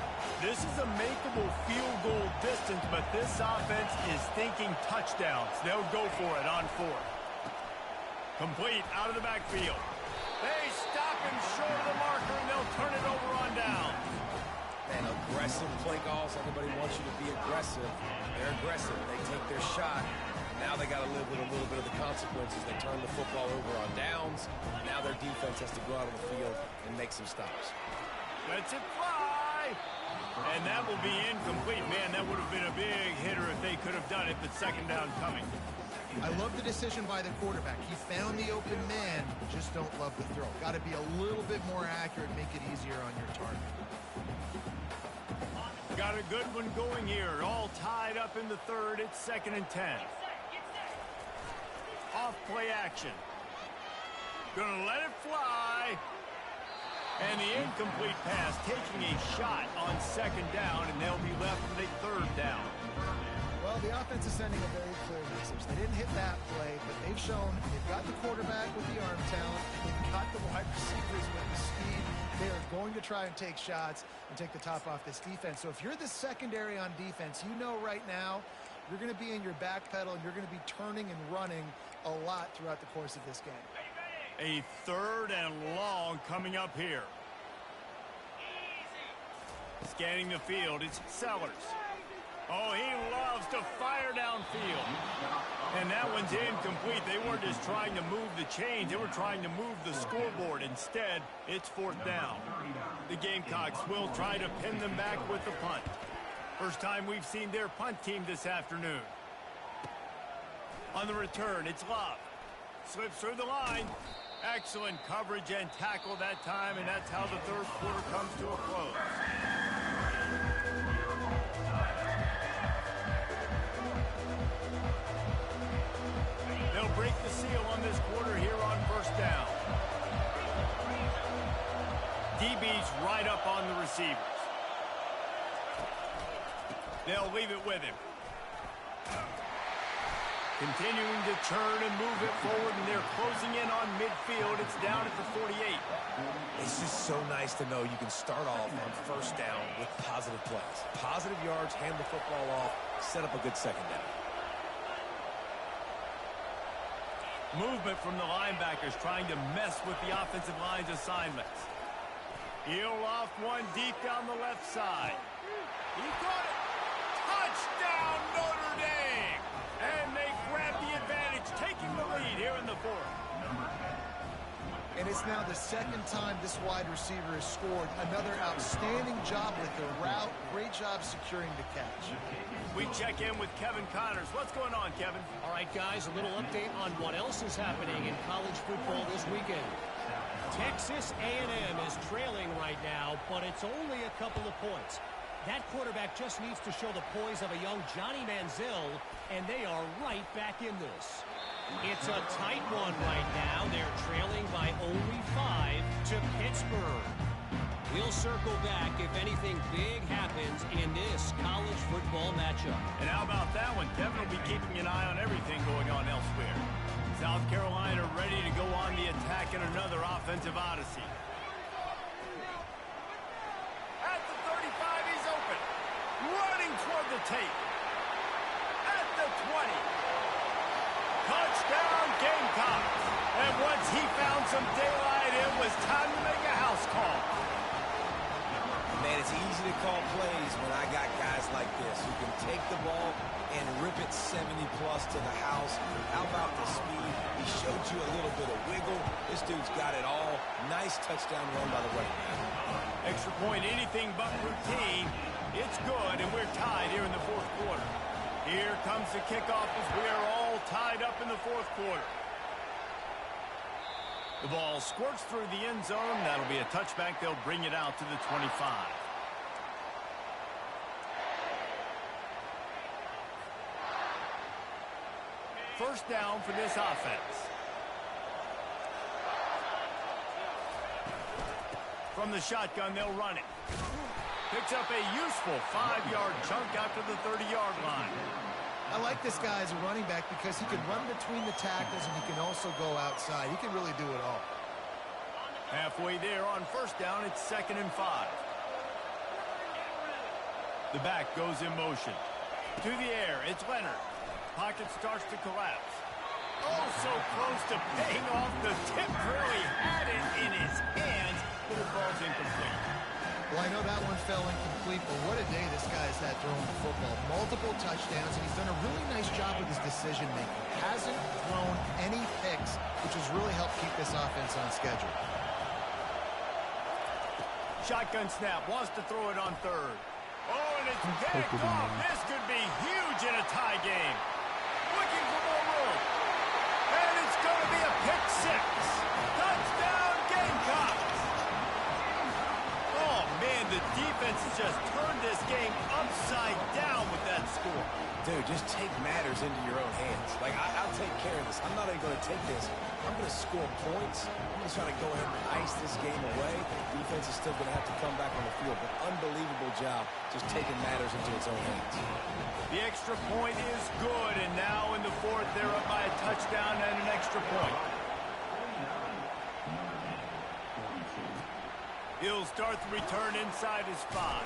This is a makeable field goal distance, but this offense is thinking touchdowns. They'll go for it on fourth. Complete out of the backfield. They stop him short of the marker, and they'll turn it over on down. And aggressive play calls. Everybody wants you to be aggressive. They're aggressive. They take their shot. Now they got to live with a little bit of the consequences. They turn the football over on downs. Now their defense has to go out on the field and make some stops. Lets it fly. And that will be incomplete. Man, that would have been a big hitter if they could have done it, but second down coming. I love the decision by the quarterback. He found the open man, just don't love the throw. Got to be a little bit more accurate, make it easier on your target. Got a good one going here. All tied up in the third. It's 2nd and 10. Off play action. Gonna let it fly. And the incomplete pass taking a shot on second down, and they'll be left with a third down. Well, the offense is sending a very clear message. They didn't hit that play, but they've shown they've got the quarterback with the arm talent. They've got the wide receivers with the speed. They are going to try and take shots and take the top off this defense. So if you're the secondary on defense, you know right now you're going to be in your back pedal, and you're going to be turning and running a lot throughout the course of this game. A third and long coming up here. Scanning the field, it's Sellers. Oh, he loves to fire downfield. And that one's incomplete. They weren't just trying to move the chains. They were trying to move the scoreboard. Instead, it's fourth down. The Gamecocks will try to pin them back with the punt. First time we've seen their punt team this afternoon. On the return, it's Love. Slips through the line. Excellent coverage and tackle that time, and that's how the third quarter comes to a close. receivers. They'll leave it with him. Continuing to turn and move it forward, and they're closing in on midfield. It's down at the 48. It's just so nice to know you can start off on first down with positive plays. Positive yards, hand the football off, set up a good second down. Movement from the linebackers trying to mess with the offensive line's assignments. He'll off one deep down the left side. He got it. Touchdown, Notre Dame! And they grab the advantage, taking the lead here in the fourth. And it's now the second time this wide receiver has scored. Another outstanding job with the route. Great job securing the catch. We check in with Kevin Connors. What's going on, Kevin? All right, guys, a little update on what else is happening in college football this weekend. Texas A&M is trailing right now, but it's only a couple of points. That quarterback just needs to show the poise of a young Johnny Manziel, and they are right back in this. It's a tight one right now. They're trailing by only 5 to Pittsburgh. We'll circle back if anything big happens in this college football matchup. And how about that one? Kevin will be keeping an eye on everything going on elsewhere. South Carolina ready to go on the attack in another offensive odyssey. At the 35, he's open. Running toward the tape. At the 20. Touchdown, Gamecocks. And once he found some daylight, it was time to make a house call. Man, it's easy to call plays when I got guys like this who can take the ball and rip it 70-plus to the house. How about the speed? He showed you a little bit of wiggle. This dude's got it all. Nice touchdown run by the running back. Extra point, anything but routine. It's good, and we're tied here in the fourth quarter. Here comes the kickoff as we are all tied up in the fourth quarter. The ball squirts through the end zone. That'll be a touchback. They'll bring it out to the 25. First down for this offense. From the shotgun, they'll run it. Picks up a useful 5-yard chunk after the 30-yard line. I like this guy as a running back because he can run between the tackles and he can also go outside. He can really do it all. Halfway there on first down, it's 2nd and 5. The back goes in motion. To the air, it's Leonard. Pocket starts to collapse. Oh, so close to paying off. The tip really had it in his hands, but the ball's incomplete. Well, I know that one fell incomplete, but what a day this guy's had throwing the football. Multiple touchdowns, and he's done a really nice job with his decision-making. Hasn't thrown any picks, which has really helped keep this offense on schedule. Shotgun snap, wants to throw it on third. Oh, and it's picked off. This could be huge in a tie game. Looking for more room. And it's going to be a pick 6. Touchdown, Gamecocks. Oh, man, the defense has just turned this game upside down with that score. Dude, just take matters into your own hands. Like, I'll take care of this. I'm not even going to take this. I'm going to score points. I'm going to try to go ahead and ice this game away. Defense is still going to have to come back on the field. But unbelievable job just taking matters into its own hands. The extra point is good, and now in the fourth, they're up by a touchdown and an extra point. He'll start the return inside his 5.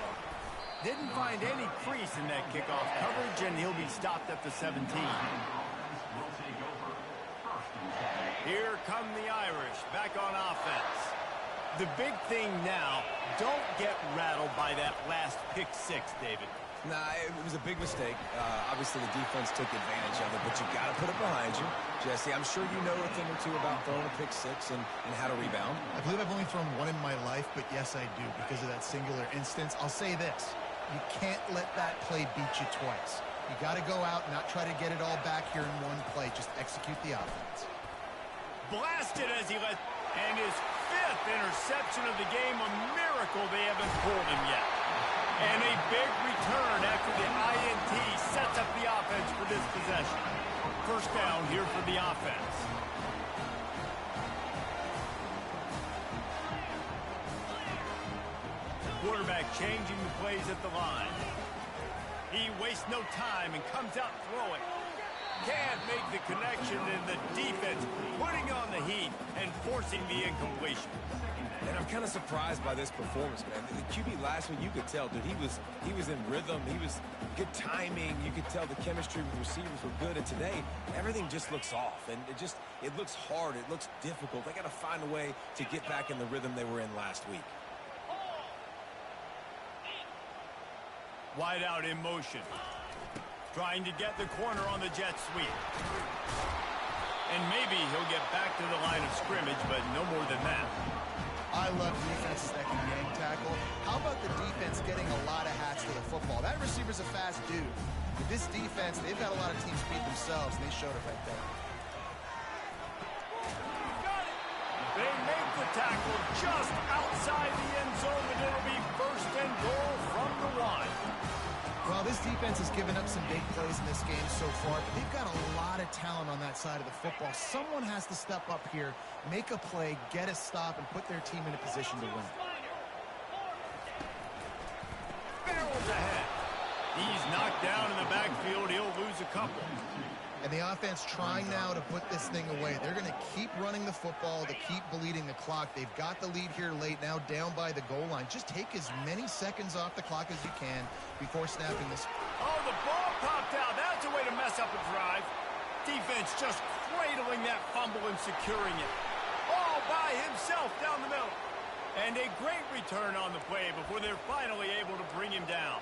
Didn't find any crease in that kickoff coverage, and he'll be stopped at the 17. Here come the Irish, back on offense. The big thing now, don't get rattled by that last pick 6, David. Nah, it was a big mistake. Obviously, the defense took advantage of it, but you got to put it behind you. Jesse, I'm sure you know a thing or two about throwing a pick 6 and how to rebound. I believe I've only thrown one in my life, but yes, I do because of that singular instance. I'll say this. You can't let that play beat you twice. You got to go out and not try to get it all back here in one play. Just execute the offense. Blasted as he let, and his 5th interception of the game. A miracle they haven't pulled him yet. And a big return after the INT sets up the offense for this possession. First down here for the offense. quarterback changing the plays at the line. He wastes no time and comes out throwing. Can't make the connection, and the defense putting on the heat and forcing the incompletion. And I'm kind of surprised by this performance, man. The QB last week, you could tell, dude, he was in rhythm. He was good timing. You could tell the chemistry with receivers were good. And today, everything just looks off. And it looks hard. It looks difficult. They got to find a way to get back in the rhythm they were in last week. Wide out in motion. Trying to get the corner on the jet sweep. And maybe he'll get back to the line of scrimmage, but no more than that. I love defenses that can gang tackle. How about the defense getting a lot of hats to the football? That receiver's a fast dude. With this defense, they've got a lot of teams beat themselves, and they showed it right there. They make the tackle just outside the end zone, and it'll be first and goal from the line. Well, this defense has given up some big plays in this game so far, but they've got a lot of talent on that side of the football. Someone has to step up here, make a play, get a stop, and put their team in a position to win. Barrels ahead. He's knocked down in the backfield. He'll lose a couple. And the offense trying now to put this thing away. They're going to keep running the football to keep bleeding the clock. They've got the lead here late, now down by the goal line. Just take as many seconds off the clock as you can before snapping this. Oh, the ball popped out. That's a way to mess up a drive. Defense just cradling that fumble and securing it. All by himself down the middle. And a great return on the play before they're finally able to bring him down.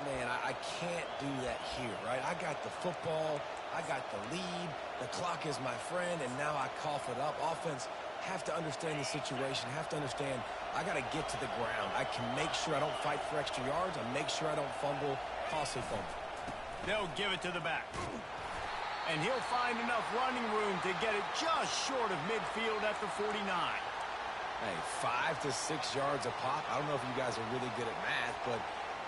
Man, I can't do that here, right? I got the football, I got the lead, the clock is my friend, and now I cough it up. Offense have to understand the situation, have to understand I got to get to the ground. I can make sure I don't fight for extra yards. I make sure I don't fumble, costly fumble. They'll give it to the back. And he'll find enough running room to get it just short of midfield at the 49. Hey, 5 to 6 yards a pop. I don't know if you guys are really good at math, but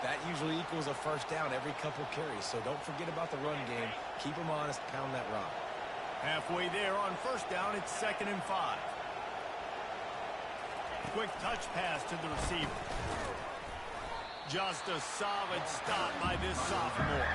that usually equals a first down every couple carries. So don't forget about the run game. Keep them honest. Pound that rock. Halfway there on first down, it's 2nd and 5. Quick touch pass to the receiver. Just a solid stop by this sophomore.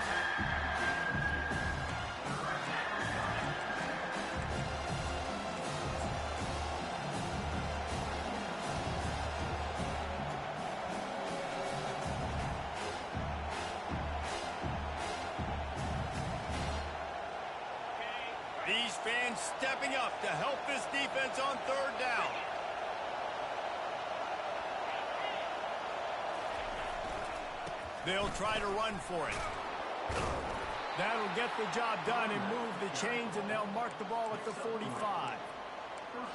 These fans stepping up to help this defense on 3rd down. They'll try to run for it. That'll get the job done and move the chains, and they'll mark the ball at the 45.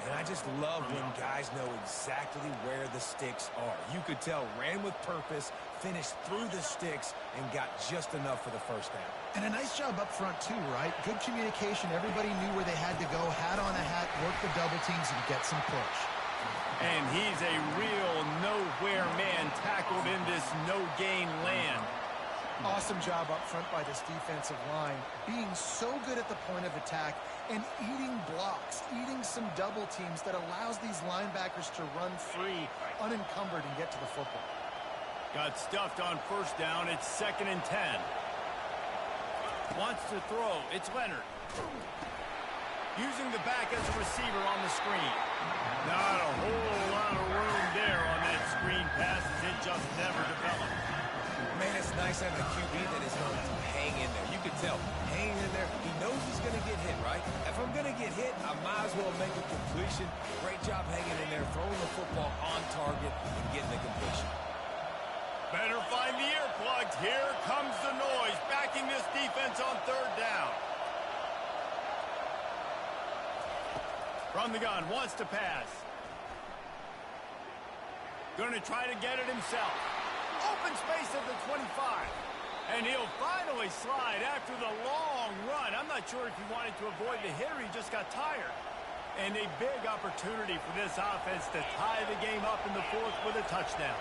And I just love when guys know exactly where the sticks are. You could tell, ran with purpose, finished through the sticks, and got just enough for the first down. And a nice job up front, too, right? Good communication. Everybody knew where they had to go, hat on a hat, work the double teams, and get some push. And he's a real nowhere man tackled in this no-gain land. Awesome job up front by this defensive line, being so good at the point of attack and eating blocks, eating some double teams that allows these linebackers to run free, unencumbered, and get to the football. Got stuffed on first down. It's 2nd and 10. Wants to throw. It's Leonard. Using the back as a receiver on the screen. Not a whole lot of room there on that screen pass as it just never developed. Man, it's nice having a QB that is going to hang in there. You can tell, hanging in there, he knows he's going to get hit, right? If I'm going to get hit, I might as well make a completion. Great job hanging in there, throwing the football on target and getting the completion. Better find the earplugs. Here comes the noise, backing this defense on 3rd down. From the gun, wants to pass. Going to try to get it himself. Open space at the 25. And he'll finally slide after the long run. I'm not sure if he wanted to avoid the hit or he just got tired. And a big opportunity for this offense to tie the game up in the 4th with a touchdown.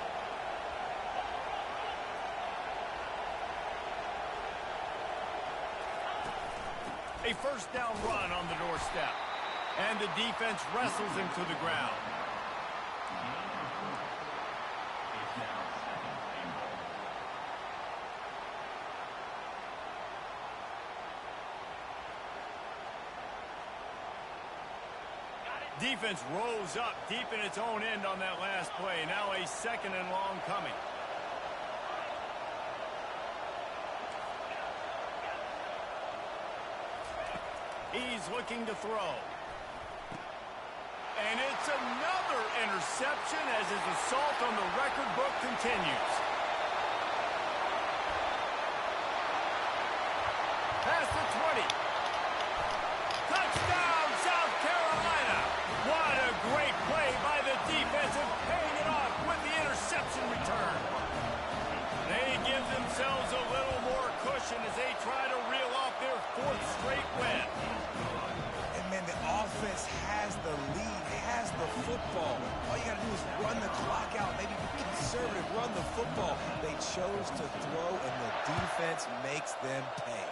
A first down run on the doorstep. And the defense wrestles him to the ground. defense rose up deep in its own end on that last play. Now a second and long coming. He's looking to throw. And it's another interception as his assault on the record book continues. Past the 20. Touchdown, South Carolina. What a great play by the defensive, paying it off with the interception return. They give themselves a little more cushion as they try to reel off their fourth straight win. And, man, the offense has the lead, has the football. All you got to do is run the clock out, maybe be conservative, run the football. They chose to throw, and the defense makes them pay.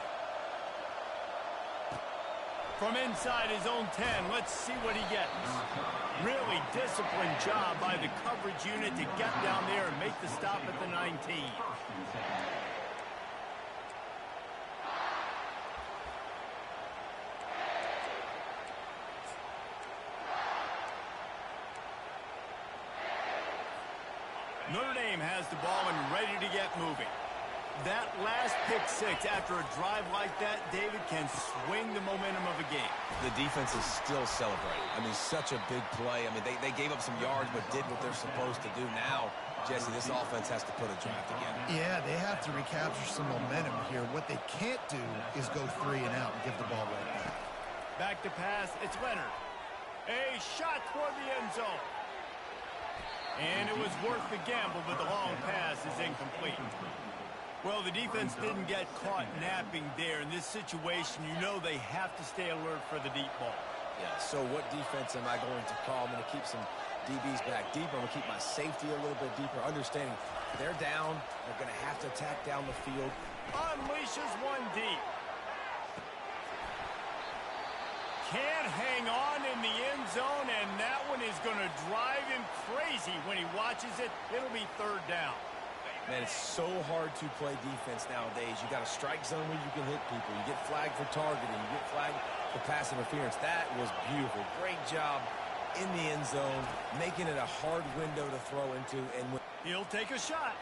From inside his own 10, let's see what he gets. Really disciplined job by the coverage unit to get down there and make the stop at the 19. Notre Dame has the ball and ready to get moving. That last pick six after a drive like that, David, can swing the momentum of a game. The defense is still celebrating. I mean, such a big play. I mean, they gave up some yards but did what they're supposed to do. Now, Jesse, this offense has to put a drive together. Yeah, they have to recapture some momentum here. What they can't do is go 3 and out and give the ball right back. Back to pass, it's Leonard. A shot toward the end zone. And it was worth the gamble, but the long pass is incomplete. Well, the defense didn't get caught napping there. In this situation, you know they have to stay alert for the deep ball. Yeah, so what defense am I going to call? I'm going to keep some DBs back deeper. I'm going to keep my safety a little bit deeper, understanding they're down. They're going to have to attack down the field. Unleashes one deep. Can't hang on in the end zone, and that one is going to drive him crazy when he watches it. It'll be third down. Man, it's so hard to play defense nowadays. You got a strike zone where you can hit people. You get flagged for targeting. You get flagged for pass interference. That was beautiful. Great job in the end zone, making it a hard window to throw into. And he'll take a shot.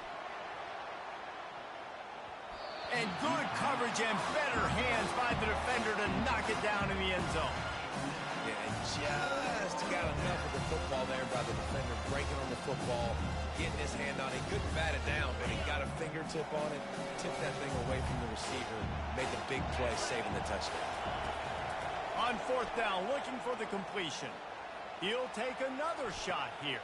And good coverage and better hands by the defender to knock it down in the end zone. Yeah, just got enough of the football there by the defender, breaking on the football, getting his hand on it. Couldn't bat it down, but he got a fingertip on it, tipped that thing away from the receiver, made the big play, saving the touchdown. On fourth down, looking for the completion. He'll take another shot here.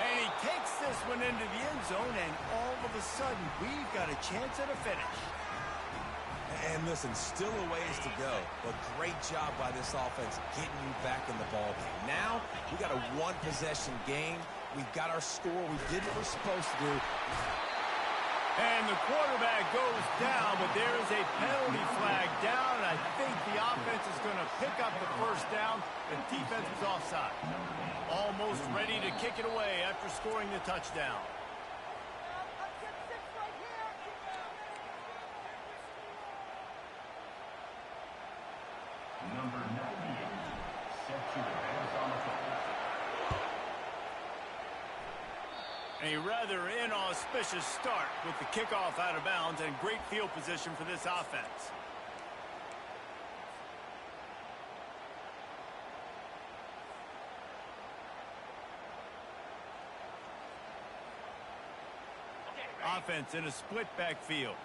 And he takes this one into the end zone, and all of a sudden, we've got a chance at a finish. And listen, still a ways to go, but great job by this offense getting you back in the ball game. Now, we got a one-possession game. We've got our score. We did what we're supposed to do. And the quarterback goes down, but there is a penalty flag down. I think the offense is going to pick up the first down. The defense was offside. Almost ready to kick it away after scoring the touchdown. Number 98, set to advance on the football. A rather inauspicious start with the kickoff out of bounds and great field position for this offense. Offense in a split backfield.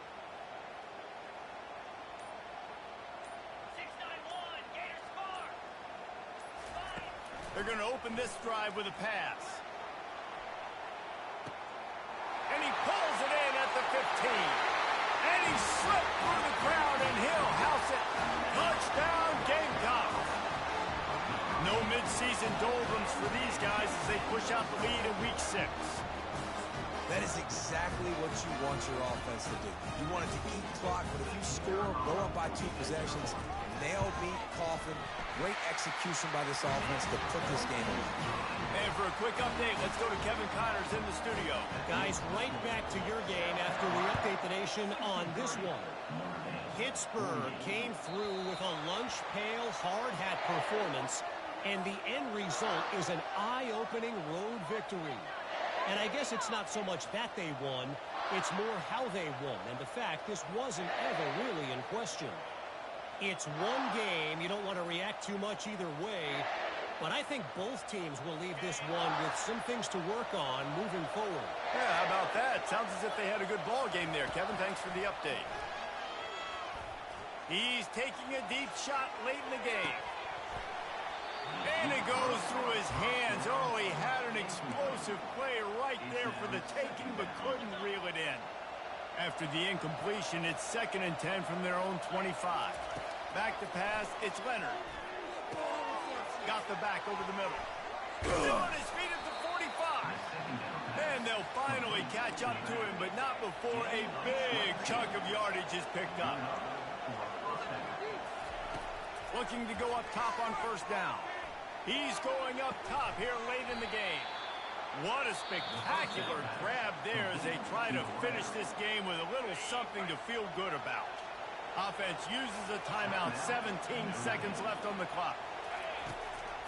They're going to open this drive with a pass. And he pulls it in at the 15. And he slipped through the crowd, and he'll house it. Touchdown, Gamecocks. No midseason doldrums for these guys as they push out the lead in Week 6. That is exactly what you want your offense to do. You want it to eat clock, but if you score, go up by 2 possessions, nail, beat, coffin. Great execution by this offense to put this game away. And for a quick update, let's go to Kevin Connors in the studio. Guys, right back to your game after we update the nation on this one. Pittsburgh came through with a lunch pail hard hat performance And the end result is an eye-opening road victory. And I guess it's not so much that they won, it's more how they won. And the fact this wasn't ever really in question. It's one game. You don't want to react too much either way. But I think both teams will leave this one with some things to work on moving forward. Yeah, how about that? Sounds as if they had a good ball game there. Kevin, thanks for the update. He's taking a deep shot late in the game. And it goes through his hands. Oh, he had an explosive play right there for the taking, but couldn't reel it in. After the incompletion, it's 2nd and 10 from their own 25. Back to pass, it's Leonard. Got the back over the middle. Still on his feet at the 45. And they'll finally catch up to him, but not before a big chunk of yardage is picked up. Looking to go up top on 1st down. He's going up top here late in the game. What a spectacular grab there as they try to finish this game with a little something to feel good about. Offense uses a timeout, 17 seconds left on the clock.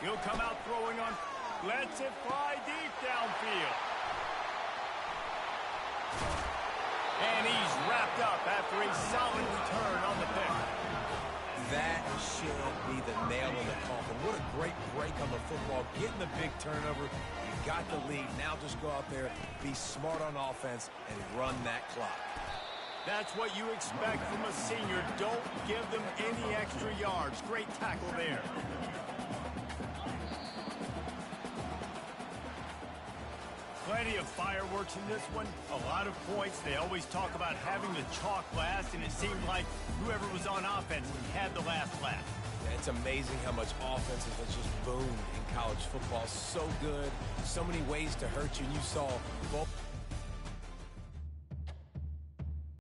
He'll come out throwing on, lets it fly deep downfield. And he's wrapped up after a solid return on the pick. That should be the nail in the coffin. What a great break on the football. Getting the big turnover. You got the lead. Now just go out there, be smart on offense, and run that clock. That's what you expect from a senior. Don't give them any extra yards. Great tackle there. Plenty of fireworks in this one. A lot of points. They always talk about having the chalk last, and it seemed like whoever was on offense had the last laugh. Yeah, it's amazing how much offense has just boomed in college football. So good. So many ways to hurt you. And you saw both.